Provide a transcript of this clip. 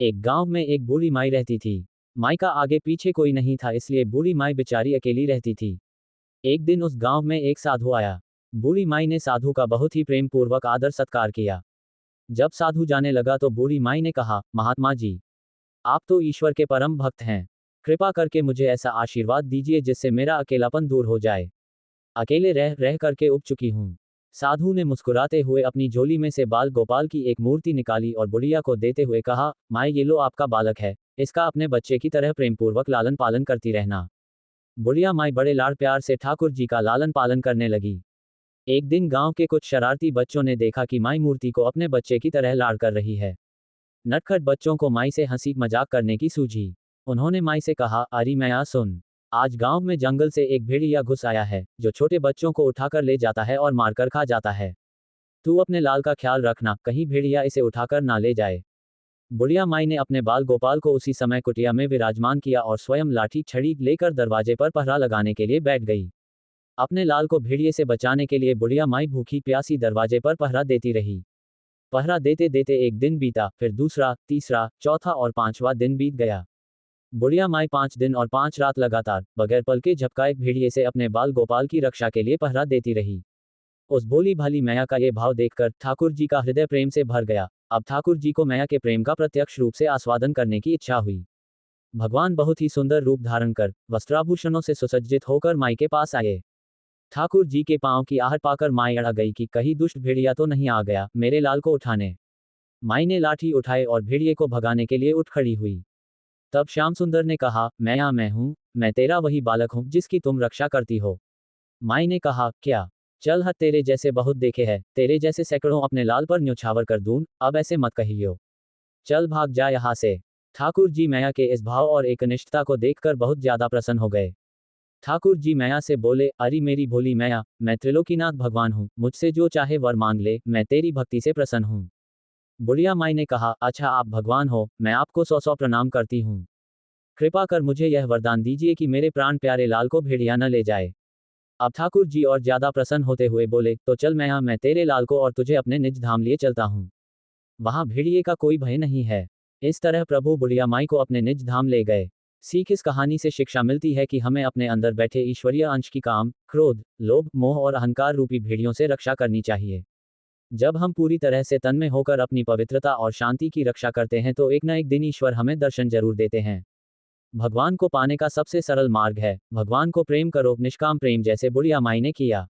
एक गांव में एक बूढ़ी माई रहती थी। माई का आगे पीछे कोई नहीं था, इसलिए बूढ़ी माई बेचारी अकेली रहती थी। एक दिन उस गांव में एक साधु आया। बूढ़ी माई ने साधु का बहुत ही प्रेम पूर्वक आदर सत्कार किया। जब साधु जाने लगा तो बूढ़ी माई ने कहा, महात्मा जी, आप तो ईश्वर के परम भक्त हैं। कृपा करके मुझे ऐसा आशीर्वाद दीजिए जिससे मेरा अकेलापन दूर हो जाए। अकेले रह रह करके उब चुकी हूँ। साधु ने मुस्कुराते हुए अपनी झोली में से बाल गोपाल की एक मूर्ति निकाली और बुढ़िया को देते हुए कहा, माँ ये लो आपका बालक है, इसका अपने बच्चे की तरह प्रेमपूर्वक लालन पालन करती रहना। बुढ़िया माई बड़े लाड़ प्यार से ठाकुर जी का लालन पालन करने लगी। एक दिन गांव के कुछ शरारती बच्चों ने देखा कि माई मूर्ति को अपने बच्चे की तरह लाड़ कर रही है। नटखट बच्चों को माई से हंसी मजाक करने की सूझी। उन्होंने माई से कहा, अरे मैया सुन, आज गांव में जंगल से एक भेड़िया घुस आया है जो छोटे बच्चों को उठाकर ले जाता है और मारकर खा जाता है। तू अपने लाल का ख्याल रखना, कहीं भेड़िया इसे उठाकर ना ले जाए। बुढ़िया माई ने अपने बाल गोपाल को उसी समय कुटिया में विराजमान किया और स्वयं लाठी छड़ी लेकर दरवाजे पर पहरा लगाने के लिए बैठ गई। अपने लाल को भेड़िए से बचाने के लिए बुढ़िया माई भूखी प्यासी दरवाजे पर पहरा देती रही। पहरा देते देते एक दिन बीता, फिर दूसरा, तीसरा, चौथा और पांचवा दिन बीत गया। बुढ़िया माई 5 दिन और 5 रात लगातार बगैर पल के झपकाए भेड़िए से अपने बाल गोपाल की रक्षा के लिए पहरा देती रही। उस भोली भाली मैया का ये भाव देखकर ठाकुर जी का हृदय प्रेम से भर गया। अब ठाकुर जी को मैया के प्रेम का प्रत्यक्ष रूप से आस्वादन करने की इच्छा हुई। भगवान बहुत ही सुंदर रूप धारण कर वस्त्राभूषणों से सुसज्जित होकर माई के पास आए। ठाकुर जी के पांव की आहट पाकर माई अड़ा गई कि कहीं दुष्ट भेड़िया तो नहीं आ गया मेरे लाल को उठाने। माई ने लाठी उठाए और भेड़िए को भगाने के लिए उठ खड़ी हुई। तब श्याम सुंदर ने कहा, मैं हूं, मैं तेरा वही बालक हूं जिसकी तुम रक्षा करती हो। माई ने कहा, क्या? चल हट, तेरे जैसे बहुत देखे हैं, तेरे जैसे सैकड़ों अपने लाल पर न्योछावर कर दूं, अब ऐसे मत कहियो। चल भाग जा यहां से। ठाकुर जी मैया के इस भाव और एकनिष्ठता को देखकर बहुत ज्यादा प्रसन्न हो गए। ठाकुर जी मैया से बोले, अरे मेरी भोली मैया, मैं त्रिलोकीनाथ भगवान हूँ, मुझसे जो चाहे वर मांग ले, मैं तेरी भक्ति से प्रसन्न हूँ। बुढ़िया माई ने कहा, अच्छा आप भगवान हो, मैं आपको 100 प्रणाम करती हूँ। कृपा कर मुझे यह वरदान दीजिए कि मेरे प्राण प्यारे लाल को भेड़िया न ले जाए। अब ठाकुर जी और ज्यादा प्रसन्न होते हुए बोले, तो चल मैया, मैं तेरे लाल को और तुझे अपने निज धाम लिए चलता हूँ। वहां भेड़िए का कोई भय नहीं है। इस तरह प्रभु बुढ़िया माई को अपने निज धाम ले गए। सीख इस कहानी से शिक्षा मिलती है कि हमें अपने अंदर बैठे ईश्वरीय अंश की काम, क्रोध, लोभ, मोह और अहंकार रूपी भेड़ियों से रक्षा करनी चाहिए। जब हम पूरी तरह से तन्मय होकर अपनी पवित्रता और शांति की रक्षा करते हैं तो एक न एक दिन ईश्वर हमें दर्शन जरूर देते हैं। भगवान को पाने का सबसे सरल मार्ग है, भगवान को प्रेम करो, निष्काम प्रेम, जैसे बुढ़िया माई ने किया।